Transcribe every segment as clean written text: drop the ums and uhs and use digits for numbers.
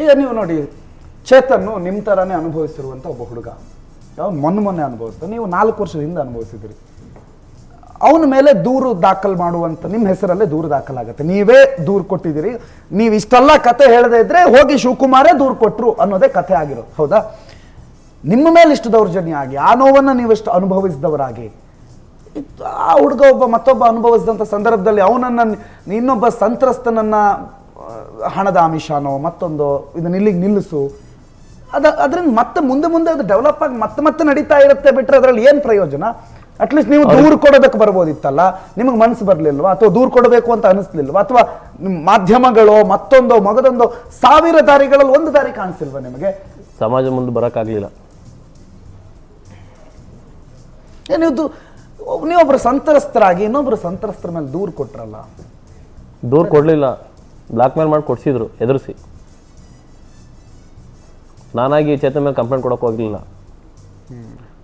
ಈಗ ನೀವು ನೋಡಿ, ಚೇತನ್ನು ನಿಮ್ಮ ಥರನೇ ಅನುಭವಿಸಿರುವಂಥ ಒಬ್ಬ ಹುಡುಗ, ಮೊನ್ನೆ ಅನುಭವಿಸ್ತಾರೆ, ನೀವು 4 ವರ್ಷದ ಹಿಂದೆ ಅನುಭವಿಸಿದ್ರಿ. ಅವನ ಮೇಲೆ ದೂರು ದಾಖಲು ಮಾಡುವಂಥ, ನಿಮ್ಮ ಹೆಸರಲ್ಲೇ ದೂರು ದಾಖಲಾಗುತ್ತೆ, ನೀವೇ ದೂರು ಕೊಟ್ಟಿದ್ದೀರಿ. ನೀವು ಇಷ್ಟೆಲ್ಲ ಕತೆ ಹೇಳದೇ ಇದ್ರೆ ಹೋಗಿ ಶಿವಕುಮಾರೇ ದೂರು ಕೊಟ್ಟರು ಅನ್ನೋದೇ ಕಥೆ ಆಗಿರೋದು, ಹೌದಾ? ನಿಮ್ಮ ಮೇಲೆ ಇಷ್ಟು ದೌರ್ಜನ್ಯ ಆಗಿ, ಆ ನೋವನ್ನು ನೀವೆಷ್ಟು ಅನುಭವಿಸಿದವರಾಗಿ, ಆ ಹುಡುಗ ಮತ್ತೊಬ್ಬ ಅನುಭವಿಸಿದಂಥ ಸಂದರ್ಭದಲ್ಲಿ ಅವನನ್ನು ಇನ್ನೊಬ್ಬ ಸಂತ್ರಸ್ತನನ್ನು ಹಣದ ಆಮಿಷನೋ ಮತ್ತೊಂದು ಇದನ್ನ ಇಲ್ಲಿಗೆ ನಿಲ್ಲಿಸು, ಅದರಿಂದ ಮತ್ತೆ ಮುಂದೆ ಅದು ಡೆವಲಪ್ ಆಗಿ ಮತ್ತೆ ನಡೀತಾ ಇರುತ್ತೆ. ಬಿಟ್ಟರೆ ಅದರಲ್ಲಿ ಏನು ಪ್ರಯೋಜನ? ಅಟ್ಲೀಸ್ಟ್ ನೀವು ದೂರು ಕೊಡೋದಕ್ಕೆ ಬರ್ಬೋದಿತ್ತಲ್ಲ, ನಿಮಗೆ ಮನಸ್ಸು ಬರಲಿಲ್ವಾ? ಅಥವಾ ದೂರು ಕೊಡಬೇಕು ಅಂತ ಅನಿಸ್ಲಿಲ್ವಾ? ಅಥವಾ ಮಾಧ್ಯಮಗಳು ಮತ್ತೊಂದೋ ಮಗದೊಂದೋ 1000 ದಾರಿಗಳಲ್ಲಿ ಒಂದು ದಾರಿ ಕಾಣಿಸಿಲ್ವಾ ನಿಮಗೆ? ಸಮಾಜ ಮುಂದೆ ಬರೋಕ್ಕಾಗಲಿಲ್ಲ. ನೀವೊಬ್ಬರು ಸಂತ್ರಸ್ತರಾಗಿ ಇನ್ನೊಬ್ರು ಸಂತ್ರಸ್ತರ ಮೇಲೆ ದೂರು ಕೊಟ್ರಲ್ಲ. ದೂರು ಕೊಡಲಿಲ್ಲ, ಬ್ಲಾಕ್ ಮೇಲ್ ಮಾಡಿ ಕೊಡ್ಸಿದ್ರು ಎದುರಿಸಿ. ನಾನಾಗಿ ಚೇತನ್ ಮೇಲೆ ಕಂಪ್ಲೇಂಟ್ ಕೊಡೋಕೆ ಹೋಗಲಿಲ್ಲ,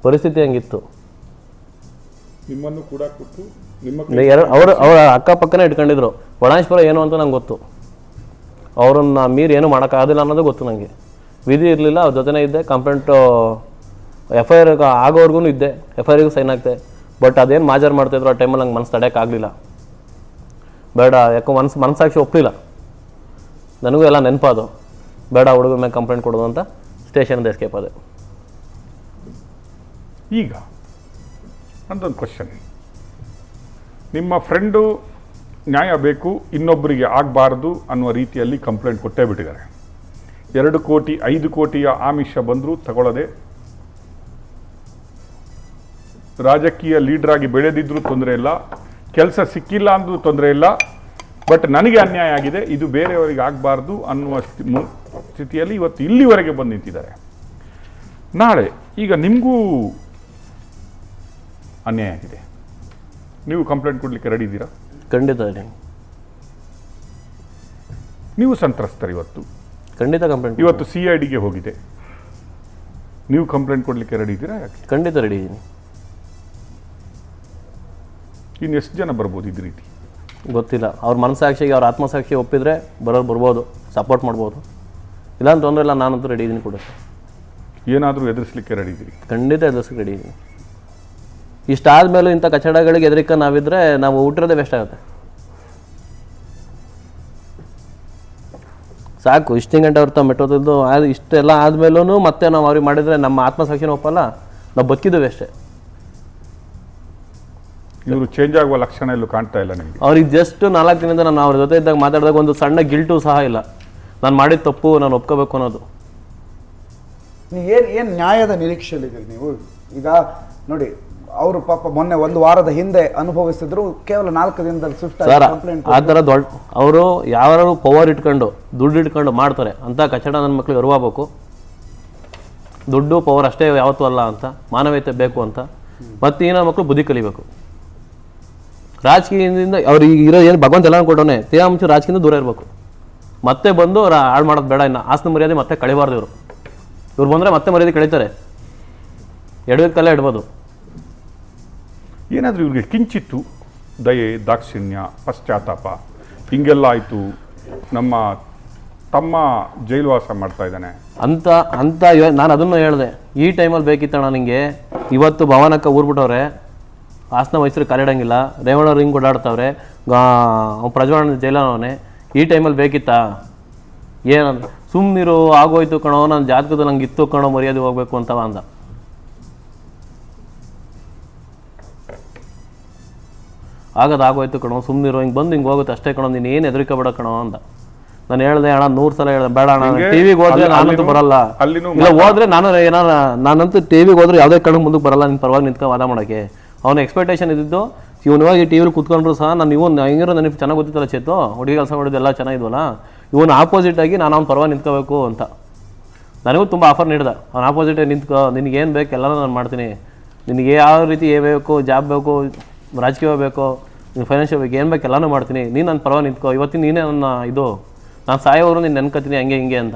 ಪರಿಸ್ಥಿತಿ ಹಂಗಿತ್ತು. ನಿಮ್ಮನ್ನು ಕೂಡ ಕೊಟ್ಟು ಅವ್ರ ಅಕ್ಕಪಕ್ಕನೇ ಇಟ್ಕೊಂಡಿದ್ರು. ಒಳಾಂಶ್ಪುರ ಏನು ಅಂತ ನಂಗೆ ಗೊತ್ತು, ಅವ್ರನ್ನ ಮೀರಿ ಏನು ಮಾಡೋಕ್ಕಾಗೋದಿಲ್ಲ ಅನ್ನೋದು ಗೊತ್ತು ನನಗೆ. ವಿಧಿ ಇರಲಿಲ್ಲ, ಅವ್ರ ಜೊತೆನೇ ಇದ್ದೆ. ಕಂಪ್ಲೇಂಟು FIR ಆಗೋವರೆಗೂ ಇದ್ದೆ, FIRಗೂ ಸೈನ್ ಆಗ್ತೆ. ಬಟ್ ಅದೇನು ಮಾಜರ್ ಮಾಡ್ತಾಯಿದ್ರು ಆ ಟೈಮಲ್ಲಿ ನಂಗೆ ಮನಸ್ಸು ತಡೆಯೋಕ್ಕಾಗಲಿಲ್ಲ. ಬೇಡ, ಯಾಕೋ ಮನಸ್ಸಾಕ್ಷಿ ಒಪ್ಪಲಿಲ್ಲ. ನನಗೂ ಎಲ್ಲ ನೆನಪಾದು, ಬೇಡ ಹುಡುಗರ ಮೇಲೆ ಕಂಪ್ಲೇಂಟ್ ಕೊಡೋದು ಅಂತ ಸ್ಟೇಷನಿಂದ ಎಸ್ಕೇಪ್ ಆದೆ. ಈಗ ಅಂತೊಂದು ಕ್ವಶನ್, ನಿಮ್ಮ ಫ್ರೆಂಡು ನ್ಯಾಯ ಬೇಕು ಇನ್ನೊಬ್ಬರಿಗೆ ಆಗಬಾರ್ದು ಅನ್ನುವ ರೀತಿಯಲ್ಲಿ ಕಂಪ್ಲೇಂಟ್ ಕೊಟ್ಟೇ ಬಿಟ್ಟಿದ್ದಾರೆ. 2 ಕೋಟಿ 5 ಕೋಟಿಯ ಆಮಿಷ ಬಂದರೂ ತಗೊಳ್ಳದೆ, ರಾಜಕೀಯ ಲೀಡ್ರಾಗಿ ಬೆಳೆದಿದ್ರೂ ತೊಂದರೆ ಇಲ್ಲ, ಕೆಲಸ ಸಿಕ್ಕಿಲ್ಲ ಅಂದ್ರೂ ತೊಂದರೆ ಇಲ್ಲ, ಬಟ್ ನನಗೆ ಅನ್ಯಾಯ ಆಗಿದೆ, ಇದು ಬೇರೆಯವರಿಗೆ ಆಗಬಾರ್ದು ಅನ್ನುವ ಸ್ಥಿತಿಯಲ್ಲಿ ಇವತ್ತು ಇಲ್ಲಿವರೆಗೆ ಬಂದು ನಿಂತಿದ್ದಾರೆ. ನಾಳೆ ಈಗ ನಿಮಗೂ ಅನ್ಯಾಯ ಆಗಿದೆ, ನೀವು ಕಂಪ್ಲೇಂಟ್ ಕೊಡಲಿಕ್ಕೆ ರೆಡಿ ಇದ್ದೀರಾ? ಖಂಡಿತ. ನೀವು ಸಂತ್ರಸ್ತರು, ಇವತ್ತು ಖಂಡಿತ ಕಂಪ್ಲೇಂಟ್. ಇವತ್ತು CIDಗೆ ಹೋಗಿದೆ, ನೀವು ಕಂಪ್ಲೇಂಟ್ ಕೊಡಲಿಕ್ಕೆ ರೆಡಿ ಇದ್ದೀರಾ? ಯಾಕೆ? ಖಂಡಿತ ರೆಡಿ ಇದ್ದೀನಿ. ಇನ್ನು ಎಷ್ಟು ಜನ ಬರ್ಬೋದು ಇದೇ ರೀತಿ ಗೊತ್ತಿಲ್ಲ. ಅವ್ರ ಮನಸ್ಸಾಕ್ಷಿಗೆ, ಅವ್ರ ಆತ್ಮಸಾಕ್ಷಿ ಒಪ್ಪಿದ್ರೆ ಬರ್ಬೋದು, ಸಪೋರ್ಟ್ ಮಾಡ್ಬೋದು. ಇಲ್ಲ ಅಂತ ತೊಂದರೆ ಇಲ್ಲ, ನಾನಂತೂ ರೆಡಿ ಇದ್ದೀನಿ ಕೂಡ. ಏನಾದರೂ ಎದುರಿಸಲಿಕ್ಕೆ ರೆಡಿ ಇದ್ದೀರಿ? ಖಂಡಿತ ಎದುರಿಸಕ್ಕೆ ರೆಡಿ ಇದ್ದೀನಿ. ಇಷ್ಟಾದ್ಮೇಲೆ ಇಂಥ ಕಚಡಗಳಿಗೆ ಎದುರಿಕ ನಾವಿದ್ರೆ ನಾವು ಹುಟ್ಟಿರೋದೇ ವೇಸ್ಟ್ ಆಗುತ್ತೆ. ಸಾಕು, ಇಷ್ಟು ಗಂಟೆ ಅವ್ರ ಮೆಟ್ಟೋದು ಇಷ್ಟೆಲ್ಲ ಆದ್ಮೇಲೂ ಮತ್ತೆ ನಾವು ಅವ್ರಿಗೆ ಮಾಡಿದ್ರೆ ನಮ್ಮ ಆತ್ಮಸಾಕ್ಷಿನ ಒಪ್ಪಲ್ಲ, ನಾವು ಬದುಕಿದ್ದು ವೇಸ್ಟೇ. ಇವರು ಚೇಂಜ್ ಆಗುವ ಲಕ್ಷಣ ಎಲ್ಲೂ ಕಾಣ್ತಾ ಇಲ್ಲ ನಿಮಗೆ? ಅವ್ರಿಗೆ ಜಸ್ಟ್ 4 ದಿನದಿಂದ ನಾನು ಅವ್ರ ಜೊತೆ ಇದ್ದಾಗ ಮಾತಾಡಿದಾಗ ಒಂದು ಸಣ್ಣ ಗಿಲ್ಟು ಸಹ ಇಲ್ಲ. ನಾನು ಮಾಡಿದ ತಪ್ಪು ನಾನು ಒಪ್ಕೋಬೇಕು ಅನ್ನೋದು. ನೀವು ಏನು ನ್ಯಾಯದ ನಿರೀಕ್ಷೆಯಲ್ಲಿದ್ದೀರಿ ನೀವು? ಈಗ ನೋಡಿ, ಅವರು ಪಾಪ ಮೊನ್ನೆ 1 ವಾರದ ಹಿಂದೆ ಅನುಭವಿಸಿದ್ರು, ಕೇವಲ 4 ದಿನದಲ್ಲಿ ಸ್ವಿಫ್ಟ್ ಕಂಪ್ಲೇಂಟ್. ಆ ಥರ ಅವರು ಯಾರು ಪವರ್ ಇಟ್ಕೊಂಡು ದುಡ್ಡು ಇಟ್ಕೊಂಡು ಮಾಡ್ತಾರೆ ಅಂತ ಕಚಡ ನನ್ನ ಮಕ್ಳಿಗೆ ಅರಿವಾಗಬೇಕು. ದುಡ್ಡು ಪವರ್ ಅಷ್ಟೇ ಯಾವತ್ತೂ ಅಲ್ಲ ಅಂತ, ಮಾನವೀಯತೆ ಬೇಕು ಅಂತ. ಮತ್ತು ಈ ನನ್ನ ಮಕ್ಕಳು ಬುದ್ಧಿ ಕಲಿಬೇಕು. ರಾಜಕೀಯದಿಂದ ಅವ್ರಿಗೆ ಇರೋ ಏನು ಭಗವಂತ ಎಲ್ಲ ಕೊಟ್ಟವನೇ, ತೇವಾಂಶ ರಾಜಕೀಯದಿಂದ ದೂರ ಇರಬೇಕು. ಮತ್ತೆ ಬಂದು ಹಾಳು ಮಾಡೋದು ಬೇಡ. ಇನ್ನು ಆಸ್ತಿ ಮರ್ಯಾದೆ ಮತ್ತೆ ಕಳಿಬಾರ್ದು. ಇವ್ರು ಬಂದರೆ ಮತ್ತೆ ಮರ್ಯಾದೆ ಕಳೀತಾರೆ. ಎಡವಿದ ಇಡ್ಬೋದು. ಏನಾದರೂ ಇವ್ರಿಗೆ ಕಿಂಚಿತ್ತು ದಯೆ, ದಾಕ್ಷಿಣ್ಯ, ಪಶ್ಚಾತ್ತಾಪ ಹಿಂಗೆಲ್ಲ ಆಯಿತು, ನಮ್ಮ ತಮ್ಮ ಜೈಲುವಾಸ ಮಾಡ್ತಾ ಇದ್ದಾನೆ ಅಂತ ನಾನು ಅದನ್ನು ಹೇಳಿದೆ. ಈ ಟೈಮಲ್ಲಿ ಬೇಕಿತ್ತಣ್ಣ ನಿಂಗೆ. ಇವತ್ತು ಭವನಕ್ಕೆ ಊರ್ಬಿಟ್ಟವ್ರೆ, ಹಾಸನ ಮೈಸೂರಿಗೆ ಕಾಲಿಡಂಗಿಲ್ಲ, ರೇವಣ್ಣವ್ರು ಹಿಂಗೆ ಓಡಾಡ್ತವ್ರೆ, ಪ್ರಜ್ವಲನ ಜೈಲವನೇ. ಈ ಟೈಮಲ್ಲಿ ಬೇಕಿತ್ತಾ? ಏನಂದ್ರೆ ಸುಮ್ಮನಿರು, ಆಗೋಯ್ತು ಕಣೋ, ನನ್ನ ಜಾತಕದಲ್ಲಿ ನಂಗೆ ಇತ್ತು ಕಣೋ, ಮರ್ಯಾದೆ ಹೋಗ್ಬೇಕು ಅಂತವ ಅಂದ. ಆಗೋಯ್ತು ಕಣೋ, ಸುಮ್ಮನಿರು, ಹಿಂಗೆ ಬಂದು ಹಿಂಗೆ ಹೋಗುತ್ತೆ ಅಷ್ಟೇ ಕಣೋ, ನೀನು ಏನು ಹೆದರಿಕೆ ಕಣೋ ಅಂದ. ನಾನು ಹೇಳ್ದೆ, ಅಣ್ಣ 100 ಸಲ ಹೇಳ್ದೆ, ಬೇಡ ಅಣ್ಣ, ಟಿವಿಗೆ ಹೋದ್ರೆ ನಾನಂತೂ ಬರಲ್ಲ. ಇಲ್ಲ ಹೋದ್ರೆ ನಾನಂತೂ ಟಿವಿಗೆ ಹೋದ್ರೆ ಯಾವುದೇ ಕಣ್ಣು ಮುಂದಕ್ಕೆ ಬರಲ್ಲ, ನಿನ್ನ ಪರವಾಗಿ ನಿಂತ್ಕೊಂಡು ವಾದ ಮಾಡೋಕ್ಕೆ. ಅವನ ಎಕ್ಸ್ಪೆಕ್ಟೇಷನ್ ಇದ್ದಿದ್ದು, ಇವನಿವಾಗಿ ಟಿವಿಲಿ ಕೂತ್ಕೊಂಡ್ರು ಸಹ ನಾನು ಹೆಂಗಿರೋ ನನಗೆ ಚೆನ್ನಾಗಿ ಗೊತ್ತಿತ್ತಲ್ಲ ಚೇತು, ಹುಡುಗಿ ಕೆಲಸ ಮಾಡೋದು ಎಲ್ಲ ಚೆನ್ನಾಗಿದ್ವಲ್ಲ, ಇವನು ಆಪೋಸಿಟಾಗಿ ನಾನು ಅವ್ನ ಪರವಾಗಿ ನಿಂತ್ಕೋಬೇಕು ಅಂತ. ನನಗೂ ತುಂಬ ಆಫರ್ ನೀಡ್ದೆ. ಅವ್ನು ಆಪೋಸಿಟಾಗಿ ನಿಂತ್ಕೋ, ನಿನಗೇನು ಬೇಕು ಎಲ್ಲನೂ ನಾನು ಮಾಡ್ತೀನಿ, ನಿನಗೆ ಯಾವ ರೀತಿ ಬೇಕು, ಜಾಬ್ ಬೇಕು, ರಾಜಕೀಯ ಬೇಕು, ನೀನು ಫೈನಾನ್ಷಿಯಲ್ ಬೇಕು, ಏನು ಬೇಕು ಎಲ್ಲನೂ ಮಾಡ್ತೀನಿ, ನೀನು ನನ್ನ ಪರವಾಗಿ ನಿಂತ್ಕೋ, ಇವತ್ತಿನ ನೀನೇ ನನ್ನ ಇದು, ನಾನು ಸಾಯೋವರು ನೀನು ನೆನ್ಕೋತೀನಿ ಹಂಗೆ ಹಿಂಗೆ ಅಂತ.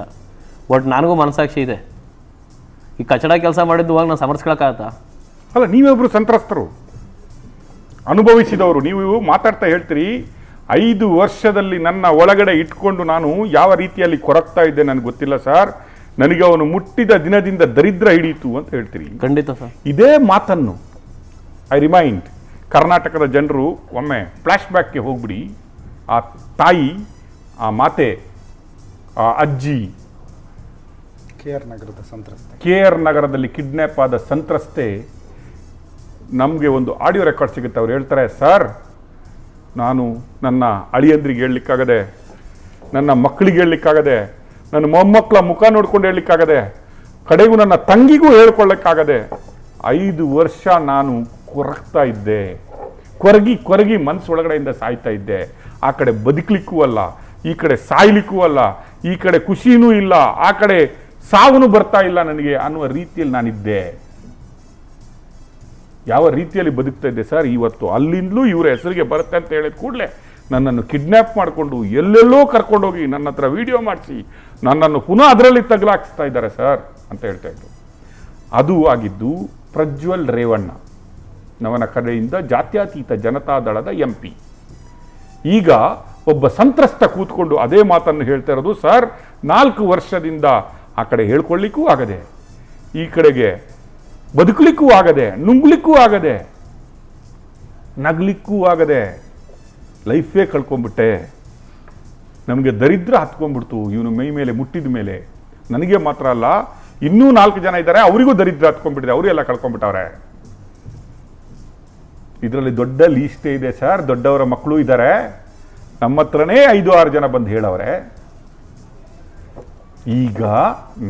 ಬಟ್ ನನಗೂ ಮನಸ್ಸಾಕ್ಷಿ ಇದೆ. ಈ ಕಚಡ ಕೆಲಸ ಮಾಡಿದ್ದು ಹೋಗಿ ನಾನು ಸಮರ್ಸ್ಕೊಳಕ್ಕಾಗತ್ತಾ? ಅಲ್ಲ, ನೀವೊಬ್ಬರು ಸಂತ್ರಸ್ತರು, ಅನುಭವಿಸಿದವರು. ನೀವು ಮಾತಾಡ್ತಾ ಹೇಳ್ತೀರಿ 5 ವರ್ಷದಲ್ಲಿ ನನ್ನ ಒಳಗಡೆ ಇಟ್ಕೊಂಡು ನಾನು ಯಾವ ರೀತಿಯಲ್ಲಿ ಕೊರಗ್ತಾ ಇದ್ದೆ ನನಗೆ ಗೊತ್ತಿಲ್ಲ ಸರ್. ನನಗೆ ಅವನು ಮುಟ್ಟಿದ ದಿನದಿಂದ ದರಿದ್ರ ಹಿಡಿಯಿತು ಅಂತ ಹೇಳ್ತೀರಿ. ಖಂಡಿತ ಸರ್. ಇದೇ ಮಾತನ್ನು ಐ ರಿಮೈಂಡ್ ಕರ್ನಾಟಕದ ಜನರು ಒಮ್ಮೆ ಫ್ಲ್ಯಾಶ್ ಬ್ಯಾಕ್ಗೆ ಹೋಗ್ಬಿಡಿ. ಆ ತಾಯಿ, ಆ ಮಾತೆ, ಆ ಅಜ್ಜಿ, KR ನಗರದಲ್ಲಿ ಕಿಡ್ನ್ಯಾಪ್ ಆದ ಸಂತ್ರಸ್ತೆ, ನಮಗೆ ಒಂದು ಆಡಿಯೋ ರೆಕಾರ್ಡ್ ಸಿಗುತ್ತೆ. ಅವ್ರು ಹೇಳ್ತಾರೆ, ಸರ್ ನಾನು ನನ್ನ ಅಳಿಯಂದ್ರಿಗೆ ಹೇಳಲಿಕ್ಕಾಗದೆ, ನನ್ನ ಮಕ್ಕಳಿಗೆ ಹೇಳಲಿಕ್ಕಾಗದೆ, ನನ್ನ ಮೊಮ್ಮಕ್ಕಳ ಮುಖ ನೋಡ್ಕೊಂಡು ಹೇಳಲಿಕ್ಕಾಗದೆ, ಕಡೆಗೂ ನನ್ನ ತಂಗಿಗೂ ಹೇಳ್ಕೊಳ್ಳಕ್ಕಾಗದೆ 5 ವರ್ಷ ನಾನು ಕೊರಗ್ತಾ ಇದ್ದೆ. ಕೊರಗಿ ಮನಸ್ಸೊಳಗಡೆಯಿಂದ ಸಾಯ್ತಾ ಇದ್ದೆ. ಆ ಕಡೆ ಬದುಕಲಿಕ್ಕೂ ಅಲ್ಲ, ಈ ಕಡೆ ಸಾಯ್ಲಿಕ್ಕೂ ಅಲ್ಲ, ಈ ಕಡೆ ಖುಷಿನೂ ಇಲ್ಲ, ಆ ಕಡೆ ಸಾವನು ಬರ್ತಾ ಇಲ್ಲ ನನಗೆ ಅನ್ನುವ ರೀತಿಯಲ್ಲಿ ನಾನಿದ್ದೆ. ಯಾವ ರೀತಿಯಲ್ಲಿ ಬದುಕ್ತಾ ಇದ್ದೆ ಸರ್. ಇವತ್ತು ಅಲ್ಲಿಂದಲೂ ಇವರ ಹೆಸರಿಗೆ ಬರುತ್ತೆ ಅಂತ ಹೇಳಿದ ಕೂಡಲೇ ನನ್ನನ್ನು ಕಿಡ್ನ್ಯಾಪ್ ಮಾಡಿಕೊಂಡು ಎಲ್ಲೆಲ್ಲೋ ಕರ್ಕೊಂಡೋಗಿ ನನ್ನ ಹತ್ರ ವಿಡಿಯೋ ಮಾಡಿಸಿ ನನ್ನನ್ನು ಪುನಃ ಅದರಲ್ಲಿ ತಗಲಾಕಿಸ್ತಾ ಇದ್ದಾರೆ ಸರ್ ಅಂತ ಹೇಳ್ತಾ ಇದ್ರು. ಅದು ಆಗಿದ್ದು ಪ್ರಜ್ವಲ್ ರೇವಣ್ಣ ನವನ ಕಡೆಯಿಂದ ಜಾತ್ಯತೀತ ಜನತಾದಳದ MP. ಈಗ ಒಬ್ಬ ಸಂತ್ರಸ್ತ ಕೂತ್ಕೊಂಡು ಅದೇ ಮಾತನ್ನು ಹೇಳ್ತಾ ಇರೋದು, ಸರ್ 4 ವರ್ಷದಿಂದ ಆ ಕಡೆ ಹೇಳ್ಕೊಳ್ಳಿಕ್ಕೂ ಆಗದೆ, ಈ ಕಡೆಗೆ ಬದುಕಲಿಕ್ಕೂ ಆಗದೆ, ನುಂಗ್ಲಿಕ್ಕೂ ಆಗದೆ, ನಗ್ಲಿಕ್ಕೂ ಆಗದೆ, ಲೈಫೇ ಕಳ್ಕೊಂಡ್ಬಿಟ್ಟೆ. ನಮಗೆ ದರಿದ್ರ ಹತ್ಕೊಂಡ್ಬಿಡ್ತು ಇವನು ಮೈ ಮೇಲೆ ಮುಟ್ಟಿದ ಮೇಲೆ. ನನಗೆ ಮಾತ್ರ ಅಲ್ಲ, ಇನ್ನೂ 4 ಜನ ಇದ್ದಾರೆ, ಅವರಿಗೂ ದರಿದ್ರ ಹತ್ಕೊಂಡ್ಬಿಟ್ಟಿದೆ, ಅವರೆಲ್ಲ ಕಳ್ಕೊಂಡ್ಬಿಟ್ಟವ್ರೆ. ಇದರಲ್ಲಿ ದೊಡ್ಡ ಲೀಸ್ಟೇ ಇದೆ ಸರ್. ದೊಡ್ಡವರ ಮಕ್ಕಳು ಇದ್ದಾರೆ, ನಮ್ಮ ಹತ್ರನೇ 5-6 ಜನ ಬಂದು ಹೇಳವ್ರೆ. ಈಗ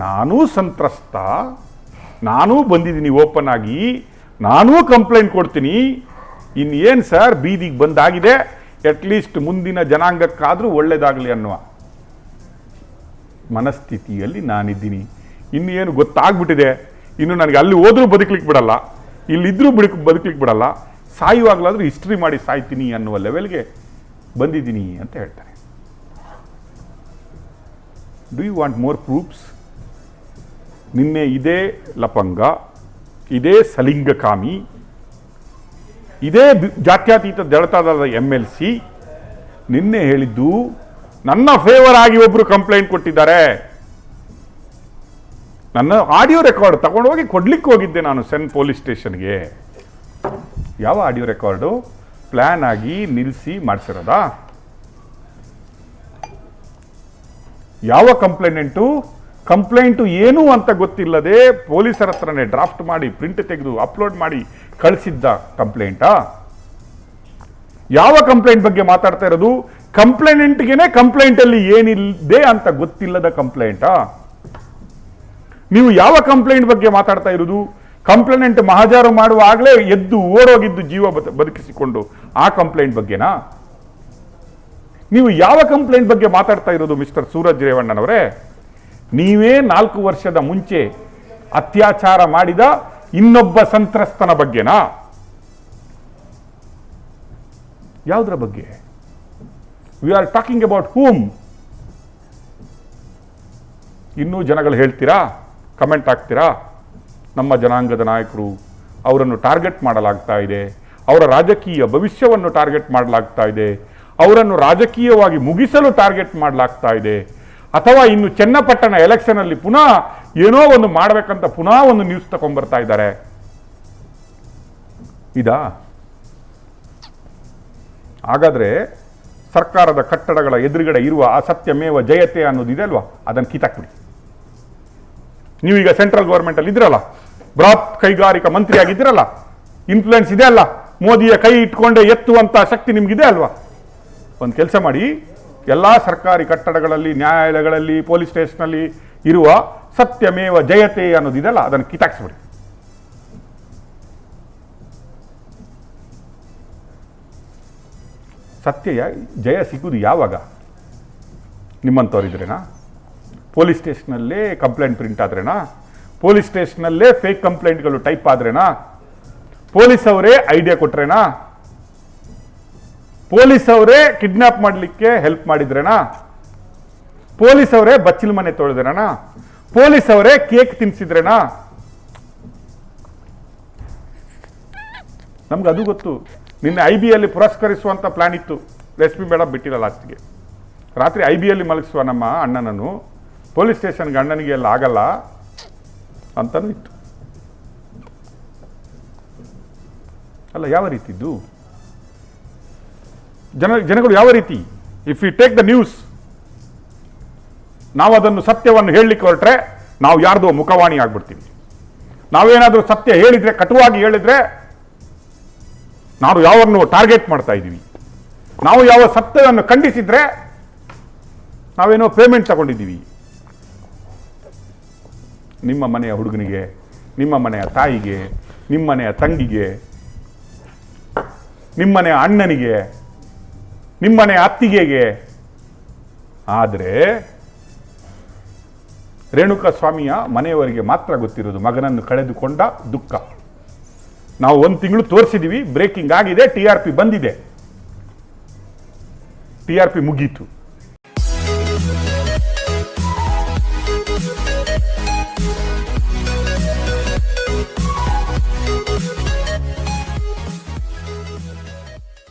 ನಾನೂ ಸಂತ್ರಸ್ತ, ನಾನೂ ಬಂದಿದ್ದೀನಿ ಓಪನ್ ಆಗಿ, ನಾನೂ ಕಂಪ್ಲೇಂಟ್ ಕೊಡ್ತೀನಿ. ಇನ್ನೇನು ಸರ್ ಬೀದಿಗೆ ಬಂದಾಗಿದೆ, ಅಟ್ಲೀಸ್ಟ್ ಮುಂದಿನ ಜನಾಂಗಕ್ಕಾದರೂ ಒಳ್ಳೇದಾಗಲಿ ಅನ್ನುವ ಮನಸ್ಥಿತಿಯಲ್ಲಿ ನಾನಿದ್ದೀನಿ. ಇನ್ನೇನು ಗೊತ್ತಾಗ್ಬಿಟ್ಟಿದೆ, ಇನ್ನು ನನಗೆ ಅಲ್ಲಿ ಹೋದ್ರೂ ಬದುಕಲಿಕ್ಕೆ ಬಿಡಲ್ಲ, ಇಲ್ಲಿದ್ರೂ ಬದುಕಲಿಕ್ಕೆ ಬಿಡಲ್ಲ, ಸಾಯುವಾಗಲಾದರೂ ಹಿಸ್ಟ್ರಿ ಮಾಡಿ ಸಾಯ್ತೀನಿ ಅನ್ನುವ ಲೆವೆಲ್ಗೆ ಬಂದಿದ್ದೀನಿ ಅಂತ ಹೇಳ್ತಾರೆ. Do you want more proofs? ನಿನ್ನೆ ಇದೇ ಲಪಂಗ, ಇದೇ ಸಲಿಂಗಕಾಮಿ, ಇದೇ ಜಾತ್ಯತೀತ ದಳತಾದಳದ MLC ನಿನ್ನೆ ಹೇಳಿದ್ದು, ನನ್ನ ಫೇವರ್ ಆಗಿ ಒಬ್ರು ಕಂಪ್ಲೇಂಟ್ ಕೊಟ್ಟಿದ್ದಾರೆ. ನನ್ನ ಆಡಿಯೋ ರೆಕಾರ್ಡ್ ತಗೊಂಡೋಗಿ ಕೊಡ್ಲಿಕ್ಕೆ ಹೋಗಿದ್ದೆ ನಾನು ಸೆನ್ ಪೊಲೀಸ್ ಸ್ಟೇಷನ್ಗೆ. ಯಾವ ಆಡಿಯೋ ರೆಕಾರ್ಡು? ಪ್ಲಾನ್ ಆಗಿ ನಿಲ್ಲಿಸಿ ಮಾಡಿಸಿರೋದಾ? ಯಾವ ಕಂಪ್ಲೇಂಟು ಏನು ಅಂತ ಗೊತ್ತಿಲ್ಲದೆ ಪೊಲೀಸರ ಹತ್ರನೇ ಡ್ರಾಫ್ಟ್ ಮಾಡಿ ಪ್ರಿಂಟ್ ತೆಗೆದು ಅಪ್ಲೋಡ್ ಮಾಡಿ ಕಳಿಸಿದ್ದ ಕಂಪ್ಲೇಂಟಾ? ಯಾವ ಕಂಪ್ಲೇಂಟ್ ಬಗ್ಗೆ ಮಾತಾಡ್ತಾ ಇರೋದು? ಕಂಪ್ಲೇಂಟ್ಗೆನೆ ಕಂಪ್ಲೇಂಟಲ್ಲಿ ಏನಿದೆ ಅಂತ ಗೊತ್ತಿಲ್ಲದ ಕಂಪ್ಲೇಂಟಾ? ನೀವು ಯಾವ ಕಂಪ್ಲೇಂಟ್ ಬಗ್ಗೆ ಮಾತಾಡ್ತಾ ಇರೋದು? ಕಂಪ್ಲೇಂಟ್ ಮಹಾಜರು ಮಾಡುವಾಗಲೇ ಎದ್ದು ಓಡೋಗಿದ್ದು ಜೀವ ಬದುಕಿಸಿಕೊಂಡು ಆ ಕಂಪ್ಲೇಂಟ್ ಬಗ್ಗೆನಾ? ನೀವು ಯಾವ ಕಂಪ್ಲೇಂಟ್ ಬಗ್ಗೆ ಮಾತಾಡ್ತಾ ಇರೋದು ಮಿಸ್ಟರ್ ಸೂರಜ್ ರೇವಣ್ಣನವರೇ? ನೀವೇ 4 ವರ್ಷದ ಮುಂಚೆ ಅತ್ಯಾಚಾರ ಮಾಡಿದ ಇನ್ನೊಬ್ಬ ಸಂತ್ರಸ್ತನ ಬಗ್ಗೆನಾ? ಯಾವುದರ ಬಗ್ಗೆ? ವಿ ಆರ್ ಟಾಕಿಂಗ್ ಅಬೌಟ್ ಹೂಮ್? ಇನ್ನೂ ಜನಗಳು ಹೇಳ್ತೀರಾ, ಕಮೆಂಟ್ ಹಾಕ್ತೀರಾ, ನಮ್ಮ ಜನಾಂಗದ ನಾಯಕರು, ಅವರನ್ನು ಟಾರ್ಗೆಟ್ ಮಾಡಲಾಗ್ತಾ ಇದೆ, ಅವರ ರಾಜಕೀಯ ಭವಿಷ್ಯವನ್ನು ಟಾರ್ಗೆಟ್ ಮಾಡಲಾಗ್ತಾ ಇದೆ, ಅವರನ್ನು ರಾಜಕೀಯವಾಗಿ ಮುಗಿಸಲು ಟಾರ್ಗೆಟ್ ಮಾಡಲಾಗ್ತಾ ಇದೆ, ಅಥವಾ ಇನ್ನು ಚನ್ನಪಟ್ಟಣ ಎಲೆಕ್ಷನ್ ಅಲ್ಲಿ ಪುನಃ ಏನೋ ಒಂದು ಮಾಡಬೇಕಂತ ಪುನಃ ಒಂದು ನ್ಯೂಸ್ ತಗೊಂಡ್ಬರ್ತಾ ಇದ್ದಾರೆ. ಇದಾ? ಹಾಗಾದ್ರೆ ಸರ್ಕಾರದ ಕಟ್ಟಡಗಳ ಎದುರುಗಡೆ ಇರುವ ಆ ಸತ್ಯಮೇವ ಜಯತೆ ಅನ್ನೋದಿದೆ ಅಲ್ವಾ, ಅದನ್ನು ಕಿತ್ತಾಕ್ಬಿಡಿ. ನೀವೀಗ ಸೆಂಟ್ರಲ್ ಗವರ್ಮೆಂಟ್ ಅಲ್ಲಿ ಇದ್ರಲ್ಲ, ಬೃಹತ್ ಕೈಗಾರಿಕಾ ಮಂತ್ರಿ ಆಗಿದ್ದೀರಲ್ಲ, ಇನ್ಫ್ಲುಯೆನ್ಸ್ ಇದೆ ಅಲ್ಲ, ಮೋದಿಯ ಕೈ ಇಟ್ಕೊಂಡೆ ಎತ್ತುವಂತ ಶಕ್ತಿ ನಿಮ್ಗಿದೆ ಅಲ್ವಾ? ಒಂದು ಕೆಲಸ ಮಾಡಿ, ಎಲ್ಲ ಸರ್ಕಾರಿ ಕಟ್ಟಡಗಳಲ್ಲಿ, ನ್ಯಾಯಾಲಯಗಳಲ್ಲಿ, ಪೊಲೀಸ್ ಸ್ಟೇಷನಲ್ಲಿ ಇರುವ ಸತ್ಯಮೇವ ಜಯತೆ ಅನ್ನೋದಿದೆಯಲ್ಲ, ಅದನ್ನು ಕಿತ್ತಾಕ್ಸ್ಬಿಡಿ. ಸತ್ಯ ಜಯ ಸಿಗುವುದು ಯಾವಾಗ? ನಿಮ್ಮಂಥವ್ರಿದ್ರೇನಾ? ಪೊಲೀಸ್ ಸ್ಟೇಷನಲ್ಲೇ ಕಂಪ್ಲೇಂಟ್ ಪ್ರಿಂಟ್ ಆದ್ರೇನಾ? ಪೊಲೀಸ್ ಸ್ಟೇಷನಲ್ಲೇ ಫೇಕ್ ಕಂಪ್ಲೇಂಟ್ಗಳು ಟೈಪ್ ಆದ್ರೇನಾ? ಪೊಲೀಸ್ ಅವರೇ ಐಡಿಯಾ ಕೊಟ್ರೇನಾ? ಪೊಲೀಸ್ ಅವರೇ ಕಿಡ್ನಾಪ್ ಮಾಡಲಿಕ್ಕೆ ಹೆಲ್ಪ್ ಮಾಡಿದ್ರೇನಾ? ಪೊಲೀಸ್ ಅವರೇ ಬಚ್ಚಲ ಮನೆ ತೊಳೆದ್ರೇನಾ? ಪೊಲೀಸ್ ಅವರೇ ಕೇಕ್ ತಿನ್ಸಿದ್ರೇನಾ? ನಮ್ಗೆ ಅದು ಗೊತ್ತು. ನಿನ್ನೆ IB ಅಲ್ಲಿ ಪುರಸ್ಕರಿಸುವಂತ ಪ್ಲಾನ್ ಇತ್ತು. ರೆಸ್ಪಿ ಮೇಡಮ್ ಬಿಟ್ಟಿಲ್ಲ ಲಾಸ್ಟ್ಗೆ. ರಾತ್ರಿ IBಯಲ್ಲಿ ಮಲಗಿಸುವ ನಮ್ಮ ಅಣ್ಣನನ್ನು ಪೊಲೀಸ್ ಸ್ಟೇಷನ್ಗೆ ಅಣ್ಣನಿಗೆ ಎಲ್ಲ ಆಗಲ್ಲ ಅಂತಲೂ ಇತ್ತು. ಅಲ್ಲ, ಯಾವ ರೀತಿದ್ದು ಜನಗಳು ಯಾವ ರೀತಿ? If you take the news, ನಾವು ಅದನ್ನು ಸತ್ಯವನ್ನು ಹೇಳಲಿಕ್ಕೆ ಹೊರಟ್ರೆ ನಾವು ಯಾರ್ದೋ ಮುಖವಾಣಿ ಆಗ್ಬಿಡ್ತೀವಿ. ನಾವೇನಾದರೂ ಸತ್ಯ ಹೇಳಿದ್ರೆ, ಕಟುವಾಗಿ ಹೇಳಿದ್ರೆ, ನಾವು ಯಾವನ್ನು ಟಾರ್ಗೆಟ್ ಮಾಡ್ತಾ ಇದ್ದೀವಿ. ನಾವು ಯಾವ ಸತ್ಯವನ್ನು ಖಂಡಿಸಿದ್ರೆ ನಾವೇನೋ ಪೇಮೆಂಟ್ ತಗೊಂಡಿದ್ದೀವಿ. ನಿಮ್ಮ ಮನೆಯ ಹುಡುಗನಿಗೆ, ನಿಮ್ಮ ಮನೆಯ ತಾಯಿಗೆ, ನಿಮ್ಮ ಮನೆಯ ತಂಗಿಗೆ, ನಿಮ್ಮನೆಯ ಅಣ್ಣನಿಗೆ, ನಿಮ್ಮನೆಯ ಅತ್ತಿಗೆಗೆ. ಆದರೆ ರೇಣುಕಾ ಸ್ವಾಮಿಯ ಮನೆಯವರಿಗೆ ಮಾತ್ರ ಗೊತ್ತಿರೋದು ಮಗನನ್ನು ಕಳೆದುಕೊಂಡ ದುಃಖ. ನಾವು 1 ತಿಂಗಳು ತೋರಿಸಿದ್ದೀವಿ, ಬ್ರೇಕಿಂಗ್ ಆಗಿದೆ, TRP ಬಂದಿದೆ, TRP ಮುಗೀತು.